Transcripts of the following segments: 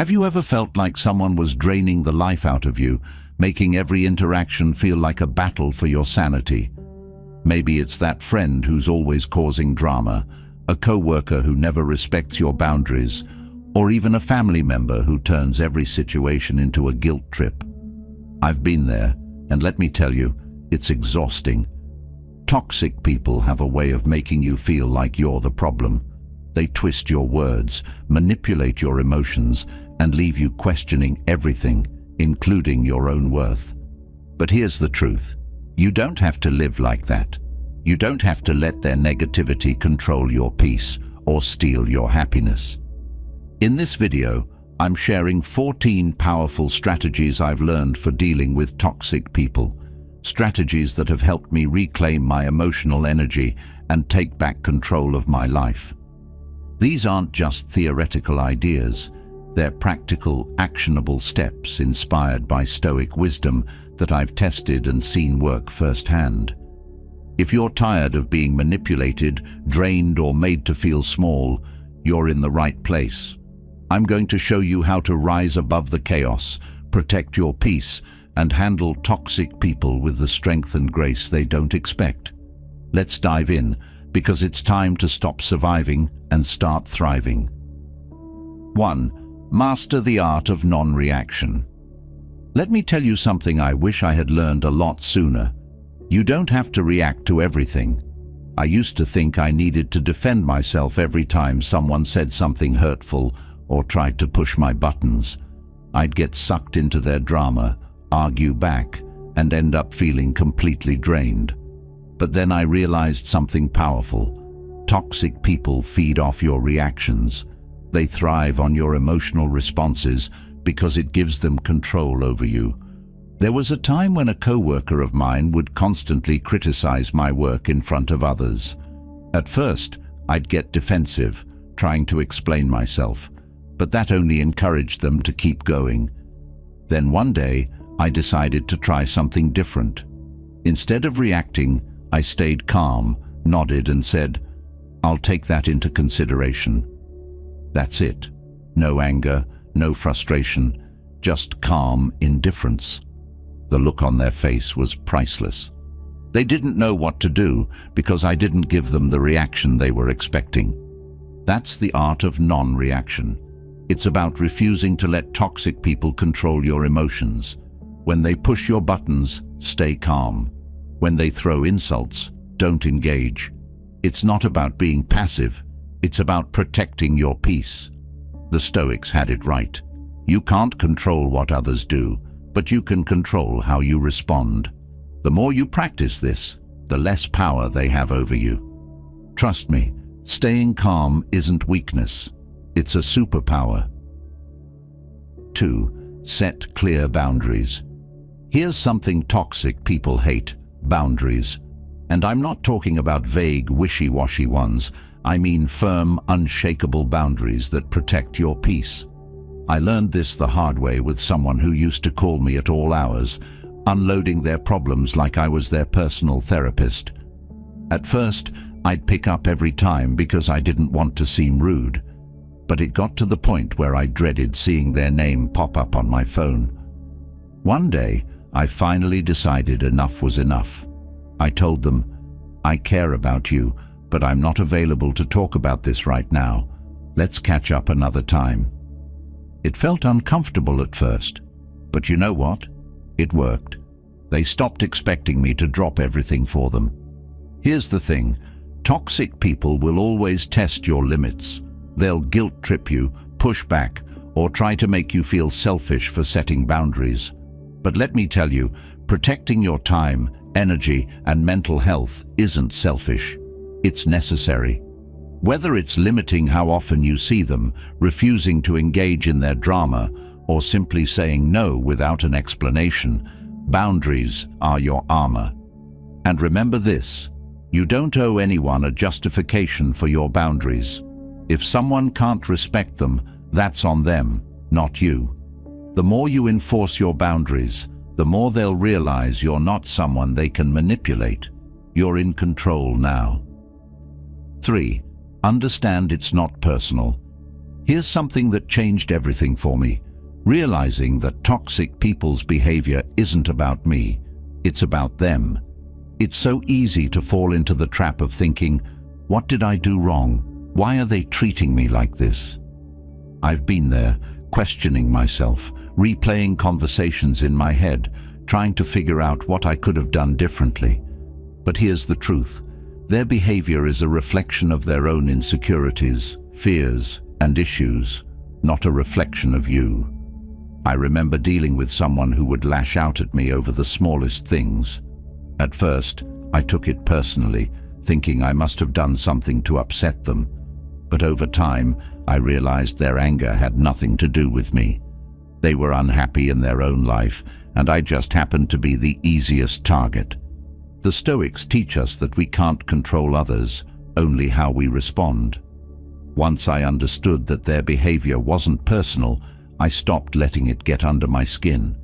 Have you ever felt like someone was draining the life out of you, making every interaction feel like a battle for your sanity? Maybe it's that friend who's always causing drama, a coworker who never respects your boundaries, or even a family member who turns every situation into a guilt trip. I've been there, and let me tell you, it's exhausting. Toxic people have a way of making you feel like you're the problem. They twist your words, manipulate your emotions, and leave you questioning everything, including your own worth. But here's the truth. You don't have to live like that. You don't have to let their negativity control your peace or steal your happiness. In this video, I'm sharing 14 powerful strategies I've learned for dealing with toxic people. Strategies that have helped me reclaim my emotional energy and take back control of my life. These aren't just theoretical ideas. They're practical, actionable steps inspired by Stoic wisdom that I've tested and seen work firsthand. If you're tired of being manipulated, drained, or made to feel small, you're in the right place. I'm going to show you how to rise above the chaos, protect your peace, and handle toxic people with the strength and grace they don't expect. Let's dive in, because it's time to stop surviving and start thriving. 1. Master the art of non-reaction. Let me tell you something I wish I had learned a lot sooner. You don't have to react to everything. I used to think I needed to defend myself every time someone said something hurtful or tried to push my buttons. I'd get sucked into their drama, argue back, and end up feeling completely drained. But then I realized something powerful. Toxic people feed off your reactions. They thrive on your emotional responses because it gives them control over you. There was a time when a coworker of mine would constantly criticize my work in front of others. At first, I'd get defensive, trying to explain myself, but that only encouraged them to keep going. Then one day, I decided to try something different. Instead of reacting, I stayed calm, nodded, and said, "I'll take that into consideration." That's it. No anger, no frustration, just calm indifference. The look on their face was priceless. They didn't know what to do because I didn't give them the reaction they were expecting. That's the art of non-reaction. It's about refusing to let toxic people control your emotions. When they push your buttons, stay calm. When they throw insults, don't engage. It's not about being passive. It's about protecting your peace. The Stoics had it right. You can't control what others do, but you can control how you respond. The more you practice this, the less power they have over you. Trust me, staying calm isn't weakness. It's a superpower. 2. Set clear boundaries. Here's something toxic people hate: boundaries. And I'm not talking about vague, wishy-washy ones. I mean firm, unshakable boundaries that protect your peace. I learned this the hard way with someone who used to call me at all hours, unloading their problems like I was their personal therapist. At first, I'd pick up every time because I didn't want to seem rude. But it got to the point where I dreaded seeing their name pop up on my phone. One day, I finally decided enough was enough. I told them, "I care about you, but I'm not available to talk about this right now. Let's catch up another time." It felt uncomfortable at first, but you know what? It worked. They stopped expecting me to drop everything for them. Here's the thing: toxic people will always test your limits. They'll guilt trip you, push back, or try to make you feel selfish for setting boundaries. But let me tell you, protecting your time, energy, and mental health isn't selfish. It's necessary. Whether it's limiting how often you see them, refusing to engage in their drama, or simply saying no without an explanation, boundaries are your armor. And remember this: you don't owe anyone a justification for your boundaries. If someone can't respect them, that's on them, not you. The more you enforce your boundaries, the more they'll realize you're not someone they can manipulate. You're in control now. 3. Understand it's not personal. Here's something that changed everything for me. Realizing that toxic people's behavior isn't about me, it's about them. It's so easy to fall into the trap of thinking, what did I do wrong? Why are they treating me like this? I've been there, questioning myself, replaying conversations in my head, trying to figure out what I could have done differently. But here's the truth. Their behavior is a reflection of their own insecurities, fears, and issues, not a reflection of you. I remember dealing with someone who would lash out at me over the smallest things. At first, I took it personally, thinking I must have done something to upset them. But over time, I realized their anger had nothing to do with me. They were unhappy in their own life, and I just happened to be the easiest target. The Stoics teach us that we can't control others, only how we respond. Once I understood that their behavior wasn't personal, I stopped letting it get under my skin.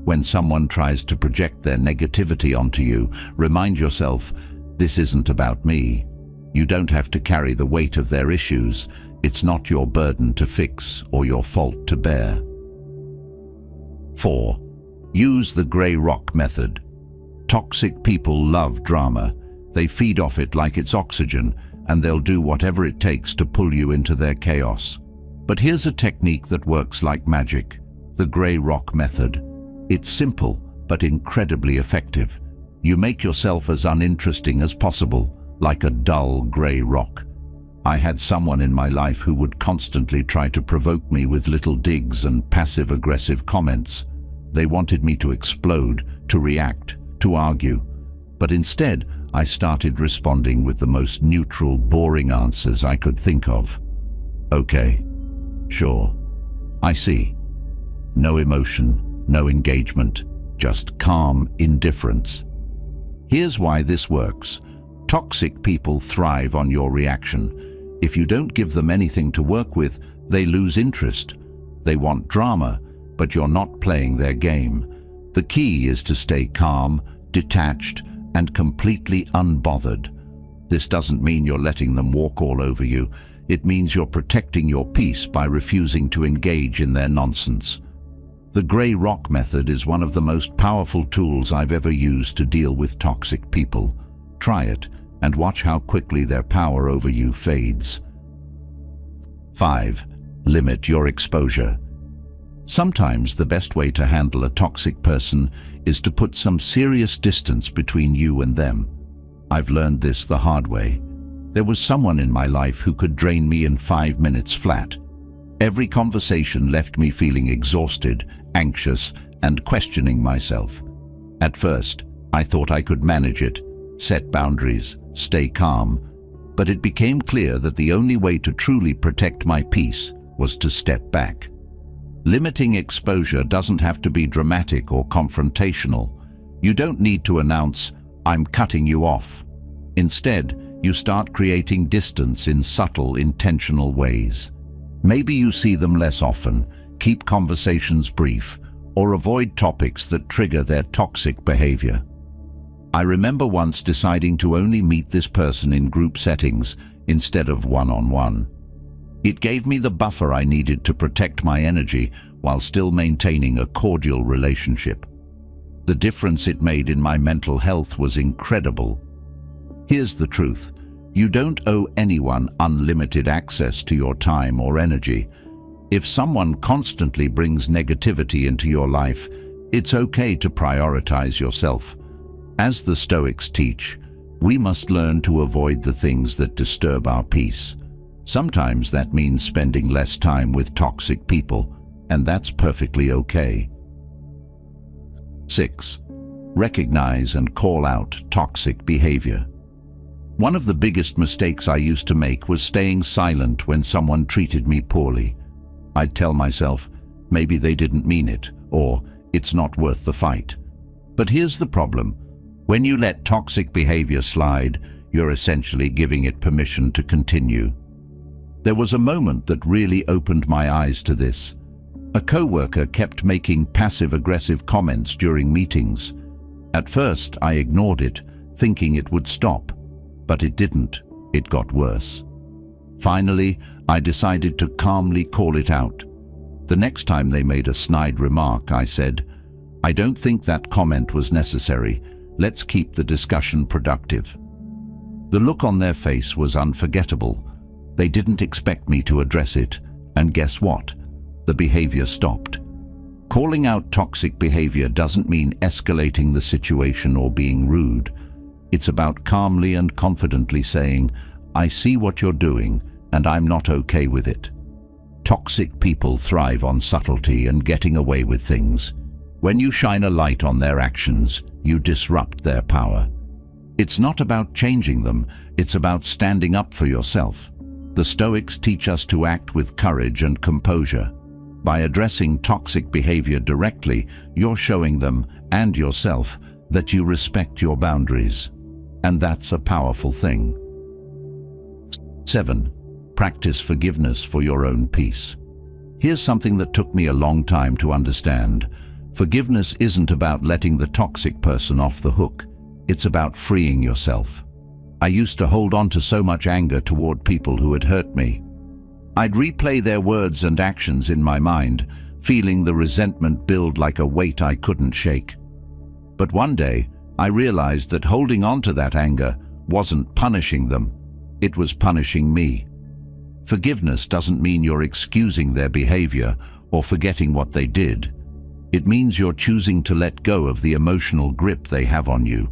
When someone tries to project their negativity onto you, remind yourself, this isn't about me. You don't have to carry the weight of their issues. It's not your burden to fix or your fault to bear. 4. Use the grey rock method. Toxic people love drama. They feed off it like it's oxygen, and they'll do whatever it takes to pull you into their chaos. But here's a technique that works like magic, the grey rock method. It's simple, but incredibly effective. You make yourself as uninteresting as possible, like a dull grey rock. I had someone in my life who would constantly try to provoke me with little digs and passive-aggressive comments. They wanted me to explode, to react, to argue. But instead, I started responding with the most neutral, boring answers I could think of. Okay, sure, I see. No emotion, no engagement, just calm indifference. Here's why this works. Toxic people thrive on your reaction. If you don't give them anything to work with, they lose interest. They want drama, but you're not playing their game. The key is to stay calm, detached, and completely unbothered. This doesn't mean you're letting them walk all over you. It means you're protecting your peace by refusing to engage in their nonsense. The grey rock method is one of the most powerful tools I've ever used to deal with toxic people. Try it and watch how quickly their power over you fades. 5. Limit your exposure. Sometimes the best way to handle a toxic person is to put some serious distance between you and them. I've learned this the hard way. There was someone in my life who could drain me in 5 minutes flat. Every conversation left me feeling exhausted, anxious, and questioning myself. At first, I thought I could manage it, set boundaries, stay calm, but it became clear that the only way to truly protect my peace was to step back. Limiting exposure doesn't have to be dramatic or confrontational. You don't need to announce, "I'm cutting you off." Instead, you start creating distance in subtle, intentional ways. Maybe you see them less often, keep conversations brief, or avoid topics that trigger their toxic behavior. I remember once deciding to only meet this person in group settings instead of one-on-one. It gave me the buffer I needed to protect my energy while still maintaining a cordial relationship. The difference it made in my mental health was incredible. Here's the truth. You don't owe anyone unlimited access to your time or energy. If someone constantly brings negativity into your life, it's okay to prioritize yourself. As the Stoics teach, we must learn to avoid the things that disturb our peace. Sometimes that means spending less time with toxic people, and that's perfectly okay. 6. Recognize and call out toxic behavior. One of the biggest mistakes I used to make was staying silent when someone treated me poorly. I'd tell myself, maybe they didn't mean it, or it's not worth the fight. But here's the problem. When you let toxic behavior slide, you're essentially giving it permission to continue. There was a moment that really opened my eyes to this. A coworker kept making passive-aggressive comments during meetings. At first, I ignored it, thinking it would stop. But it didn't. It got worse. Finally, I decided to calmly call it out. The next time they made a snide remark, I said, "I don't think that comment was necessary. Let's keep the discussion productive." The look on their face was unforgettable. They didn't expect me to address it, and guess what? The behavior stopped. Calling out toxic behavior doesn't mean escalating the situation or being rude. It's about calmly and confidently saying, "I see what you're doing, and I'm not okay with it." Toxic people thrive on subtlety and getting away with things. When you shine a light on their actions, you disrupt their power. It's not about changing them, it's about standing up for yourself. The Stoics teach us to act with courage and composure. By addressing toxic behavior directly, you're showing them, and yourself, that you respect your boundaries. And that's a powerful thing. 7. Practice forgiveness for your own peace. Here's something that took me a long time to understand. Forgiveness isn't about letting the toxic person off the hook. It's about freeing yourself. I used to hold on to so much anger toward people who had hurt me. I'd replay their words and actions in my mind, feeling the resentment build like a weight I couldn't shake. But one day, I realized that holding on to that anger wasn't punishing them, it was punishing me. Forgiveness doesn't mean you're excusing their behavior or forgetting what they did. It means you're choosing to let go of the emotional grip they have on you.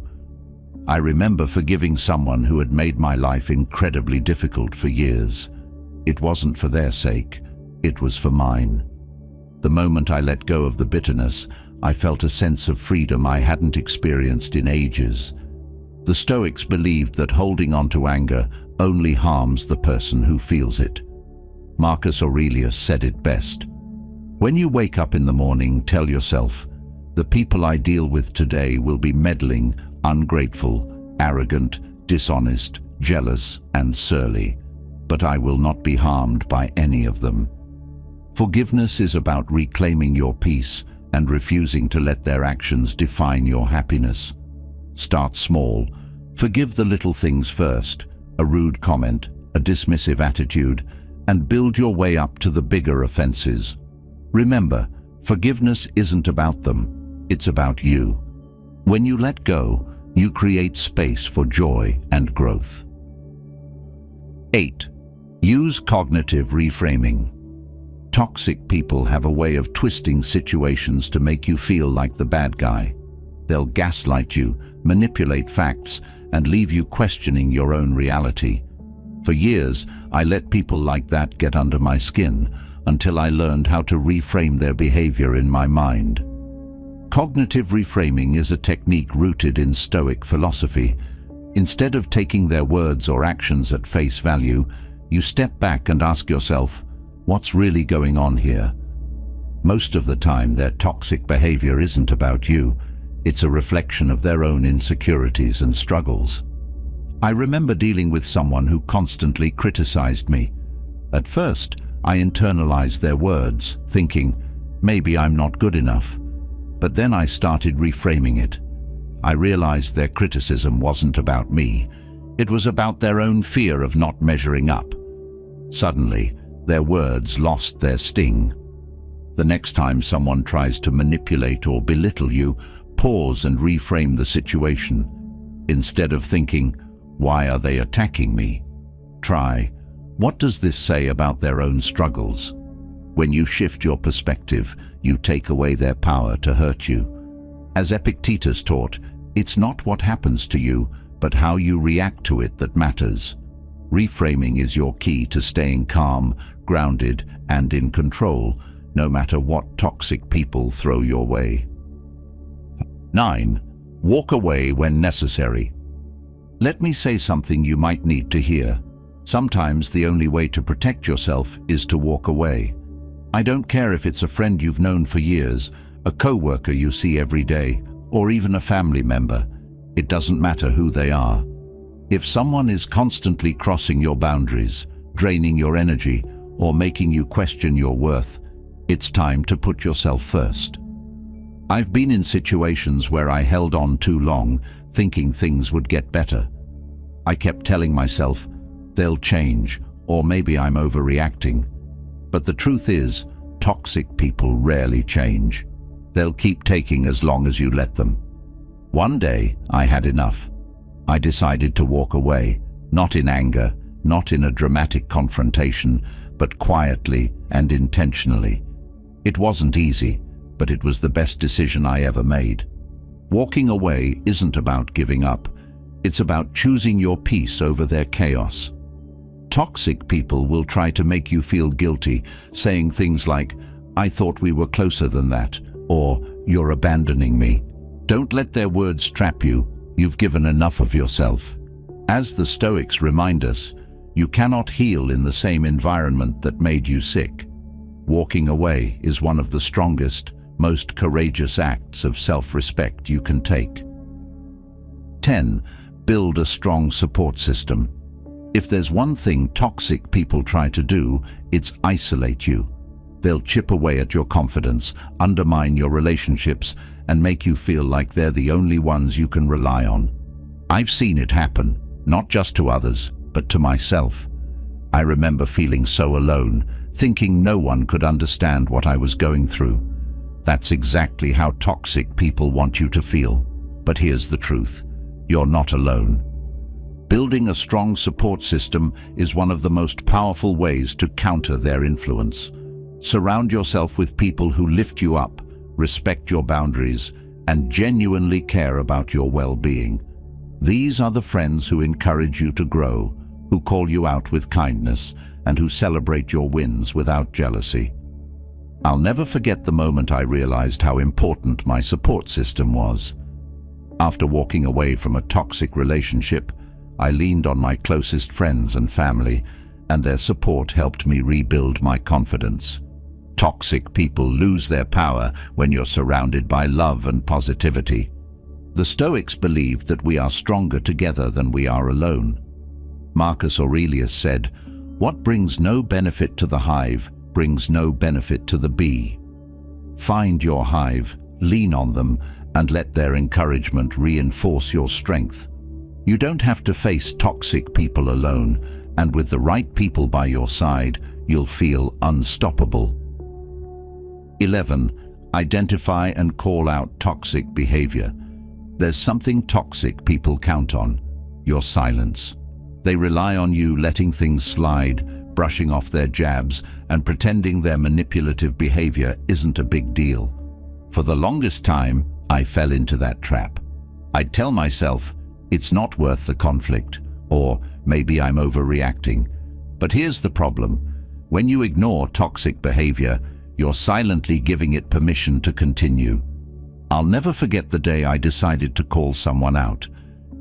I remember forgiving someone who had made my life incredibly difficult for years. It wasn't for their sake, it was for mine. The moment I let go of the bitterness, I felt a sense of freedom I hadn't experienced in ages. The Stoics believed that holding on to anger only harms the person who feels it. Marcus Aurelius said it best. When you wake up in the morning, tell yourself, "The people I deal with today will be meddling, ungrateful, arrogant, dishonest, jealous, and surly, but I will not be harmed by any of them." Forgiveness is about reclaiming your peace and refusing to let their actions define your happiness. Start small. Forgive the little things first, a rude comment, a dismissive attitude, and build your way up to the bigger offenses. Remember, forgiveness isn't about them, it's about you. When you let go, you create space for joy and growth. 8. Use cognitive reframing. Toxic people have a way of twisting situations to make you feel like the bad guy. They'll gaslight you, manipulate facts, and leave you questioning your own reality. For years, I let people like that get under my skin until I learned how to reframe their behavior in my mind. Cognitive reframing is a technique rooted in Stoic philosophy. Instead of taking their words or actions at face value, you step back and ask yourself, what's really going on here? Most of the time, their toxic behavior isn't about you. It's a reflection of their own insecurities and struggles. I remember dealing with someone who constantly criticized me. At first, I internalized their words, thinking, maybe I'm not good enough. But then I started reframing it. I realized their criticism wasn't about me. It was about their own fear of not measuring up. Suddenly, their words lost their sting. The next time someone tries to manipulate or belittle you, pause and reframe the situation. Instead of thinking, why are they attacking me? Try, what does this say about their own struggles? When you shift your perspective, you take away their power to hurt you. As Epictetus taught, it's not what happens to you, but how you react to it that matters. Reframing is your key to staying calm, grounded, and in control, no matter what toxic people throw your way. 9. Walk away when necessary. Let me say something you might need to hear. Sometimes the only way to protect yourself is to walk away. I don't care if it's a friend you've known for years, a co-worker you see every day, or even a family member. It doesn't matter who they are. If someone is constantly crossing your boundaries, draining your energy, or making you question your worth, it's time to put yourself first. I've been in situations where I held on too long, thinking things would get better. I kept telling myself, they'll change, or maybe I'm overreacting. But the truth is, toxic people rarely change. They'll keep taking as long as you let them. One day, I had enough. I decided to walk away, not in anger, not in a dramatic confrontation, but quietly and intentionally. It wasn't easy, but it was the best decision I ever made. Walking away isn't about giving up. It's about choosing your peace over their chaos. Toxic people will try to make you feel guilty, saying things like, "I thought we were closer than that," or "You're abandoning me." Don't let their words trap you. You've given enough of yourself. As the Stoics remind us, you cannot heal in the same environment that made you sick. Walking away is one of the strongest, most courageous acts of self-respect you can take. 10. Build a strong support system. If there's one thing toxic people try to do, it's isolate you. They'll chip away at your confidence, undermine your relationships, and make you feel like they're the only ones you can rely on. I've seen it happen, not just to others, but to myself. I remember feeling so alone, thinking no one could understand what I was going through. That's exactly how toxic people want you to feel. But here's the truth: you're not alone. Building a strong support system is one of the most powerful ways to counter their influence. Surround yourself with people who lift you up, respect your boundaries, and genuinely care about your well-being. These are the friends who encourage you to grow, who call you out with kindness, and who celebrate your wins without jealousy. I'll never forget the moment I realized how important my support system was. After walking away from a toxic relationship, I leaned on my closest friends and family, and their support helped me rebuild my confidence. Toxic people lose their power when you're surrounded by love and positivity. The Stoics believed that we are stronger together than we are alone. Marcus Aurelius said, "What brings no benefit to the hive brings no benefit to the bee." Find your hive, lean on them, and let their encouragement reinforce your strength. You don't have to face toxic people alone, and with the right people by your side, you'll feel unstoppable. 11. Identify and call out toxic behavior. There's something toxic people count on: your silence. They rely on you letting things slide, brushing off their jabs, and pretending their manipulative behavior isn't a big deal. For the longest time, I fell into that trap. I'd tell myself, "It's not worth the conflict," or "Maybe I'm overreacting." But here's the problem. When you ignore toxic behavior, you're silently giving it permission to continue. I'll never forget the day I decided to call someone out.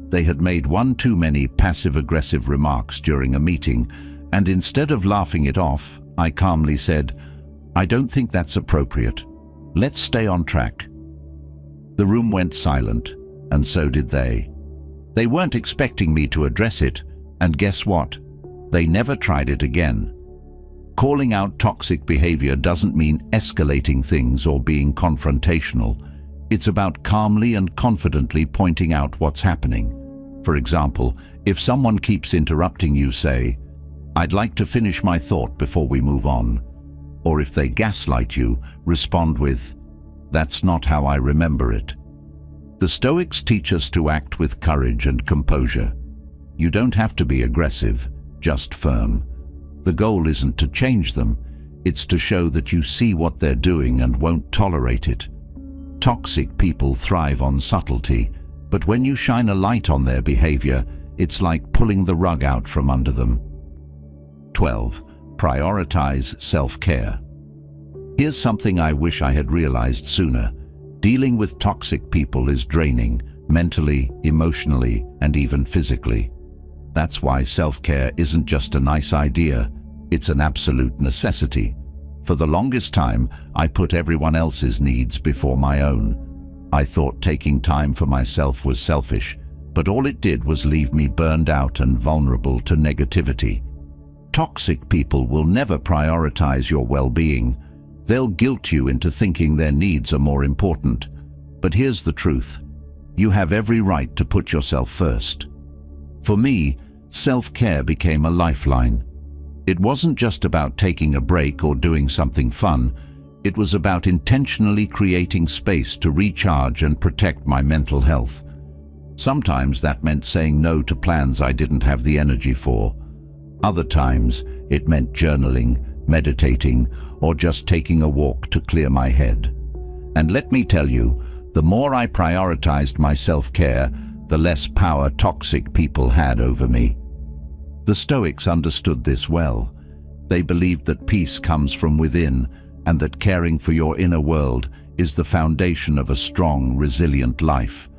They had made one too many passive-aggressive remarks during a meeting, and instead of laughing it off, I calmly said, "I don't think that's appropriate. Let's stay on track." The room went silent, and so did they. They weren't expecting me to address it, and guess what? They never tried it again. Calling out toxic behavior doesn't mean escalating things or being confrontational. It's about calmly and confidently pointing out what's happening. For example, if someone keeps interrupting you, say, "I'd like to finish my thought before we move on." Or if they gaslight you, respond with, "That's not how I remember it." The Stoics teach us to act with courage and composure. You don't have to be aggressive, just firm. The goal isn't to change them, it's to show that you see what they're doing and won't tolerate it. Toxic people thrive on subtlety, but when you shine a light on their behavior, it's like pulling the rug out from under them. 12. Prioritize self-care. Here's something I wish I had realized sooner. Dealing with toxic people is draining, mentally, emotionally, and even physically. That's why self-care isn't just a nice idea, it's an absolute necessity. For the longest time, I put everyone else's needs before my own. I thought taking time for myself was selfish, but all it did was leave me burned out and vulnerable to negativity. Toxic people will never prioritize your well-being. They'll guilt you into thinking their needs are more important. But here's the truth. You have every right to put yourself first. For me, self-care became a lifeline. It wasn't just about taking a break or doing something fun. It was about intentionally creating space to recharge and protect my mental health. Sometimes that meant saying no to plans I didn't have the energy for. Other times, it meant journaling, meditating, or just taking a walk to clear my head. And let me tell you, the more I prioritized my self-care, the less power toxic people had over me. The Stoics understood this well. They believed that peace comes from within, and that caring for your inner world is the foundation of a strong, resilient life.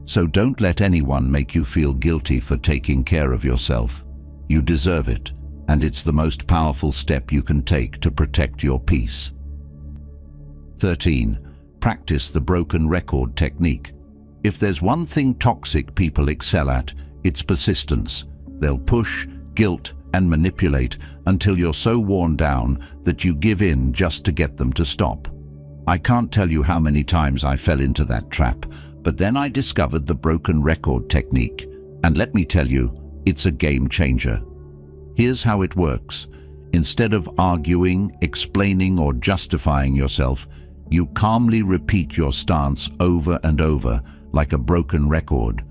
So don't let anyone make you feel guilty for taking care of yourself. You deserve it, and it's the most powerful step you can take to protect your peace. 13. Practice the broken record technique. If there's one thing toxic people excel at, it's persistence. They'll push, guilt, and manipulate until you're so worn down that you give in just to get them to stop. I can't tell you how many times I fell into that trap, but then I discovered the broken record technique. And let me tell you, it's a game changer. Here's how it works. Instead of arguing, explaining, or justifying yourself, you calmly repeat your stance over and over, like a broken record.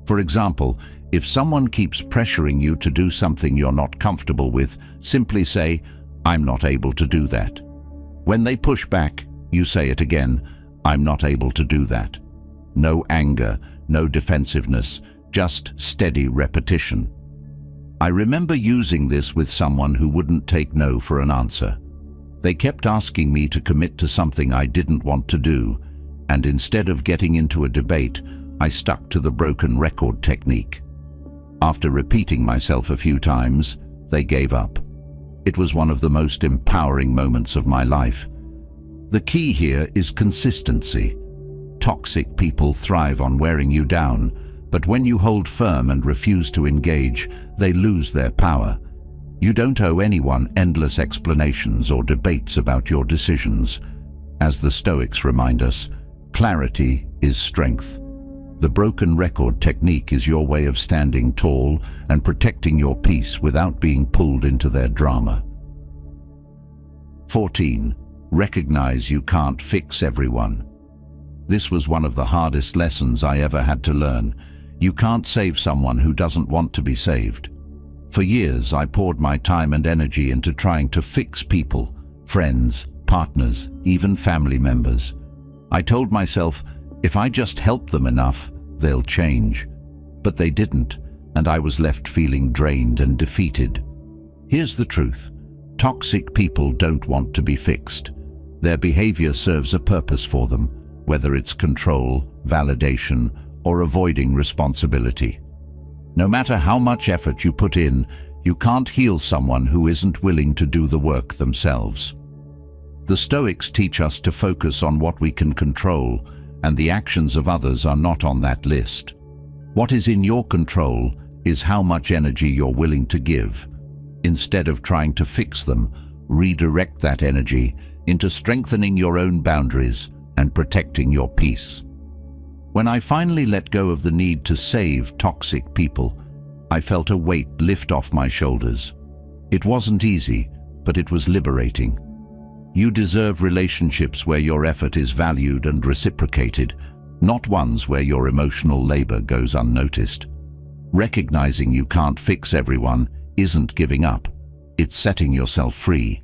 For example, if someone keeps pressuring you to do something you're not comfortable with, simply say, "I'm not able to do that." When they push back, you say it again, "I'm not able to do that." No anger, no defensiveness, just steady repetition. I remember using this with someone who wouldn't take no for an answer. They kept asking me to commit to something I didn't want to do, and instead of getting into a debate, I stuck to the broken record technique. After repeating myself a few times, they gave up. It was one of the most empowering moments of my life. The key here is consistency. Toxic people thrive on wearing you down, but when you hold firm and refuse to engage, they lose their power. You don't owe anyone endless explanations or debates about your decisions. As the Stoics remind us, clarity is strength. The broken record technique is your way of standing tall and protecting your peace without being pulled into their drama. 14. Recognize you can't fix everyone. This was one of the hardest lessons I ever had to learn. You can't save someone who doesn't want to be saved. For years, I poured my time and energy into trying to fix people, friends, partners, even family members. I told myself, if I just help them enough, they'll change. But they didn't, and I was left feeling drained and defeated. Here's the truth. Toxic people don't want to be fixed. Their behavior serves a purpose for them, whether it's control, validation, or avoiding responsibility. No matter how much effort you put in, you can't heal someone who isn't willing to do the work themselves. The Stoics teach us to focus on what we can control, and the actions of others are not on that list. What is in your control is how much energy you're willing to give. Instead of trying to fix them, redirect that energy into strengthening your own boundaries and protecting your peace. When I finally let go of the need to save toxic people, I felt a weight lift off my shoulders. It wasn't easy, but it was liberating. You deserve relationships where your effort is valued and reciprocated, not ones where your emotional labor goes unnoticed. Recognizing you can't fix everyone isn't giving up. It's setting yourself free.